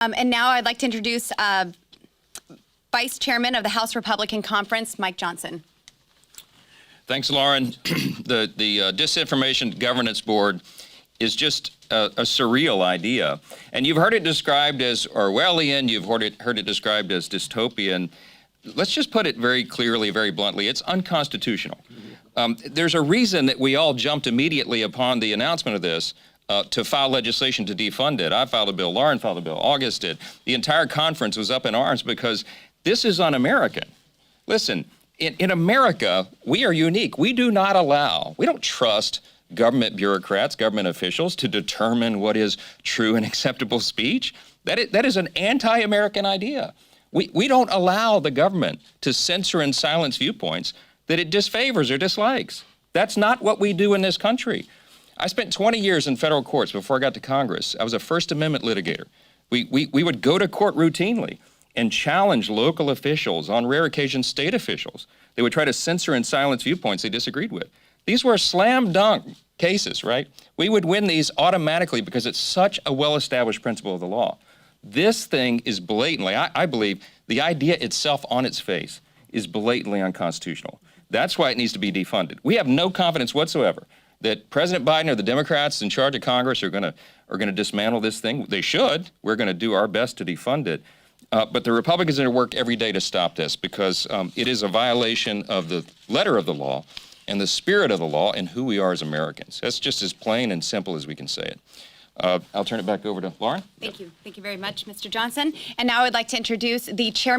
And now I'd like to introduce Vice Chairman of the House Republican Conference, Mike Johnson. Thanks, Lauren. The Disinformation Governance Board is just a surreal idea. And you've heard it described as Orwellian, you've heard it described as dystopian. Let's just put it very clearly, very bluntly, it's unconstitutional. There's a reason that we all jumped immediately upon the announcement of this to file legislation to defund it. I filed a bill, Lauren filed a bill, August did. The entire conference was up in arms because this is un-American. Listen, in America, we are unique. We don't trust government bureaucrats, government officials to determine what is true and acceptable speech. That is an anti-American idea. We don't allow the government to censor and silence viewpoints that it disfavors or dislikes. That's not what we do in this country. I spent 20 years in federal courts before I got to Congress. I was a First Amendment litigator. We would go to court routinely and challenge local officials, on rare occasions state officials. They would try to censor and silence viewpoints they disagreed with. These were slam dunk cases, right? We would win these automatically because it's such a well-established principle of the law. This thing is blatantly, I believe, the idea itself on its face is blatantly unconstitutional. That's why it needs to be defunded. We have no confidence whatsoever that President Biden or the Democrats in charge of Congress are going to dismantle this thing. They should. We're going to do our best to defund it. But the Republicans are going to work every day to stop this because it is a violation of the letter of the law and the spirit of the law and who we are as Americans. That's just as plain and simple as we can say it. I'll turn it back over to Lauren. Thank you. Thank you very much, Mr. Johnson. And now I'd like to introduce the chairman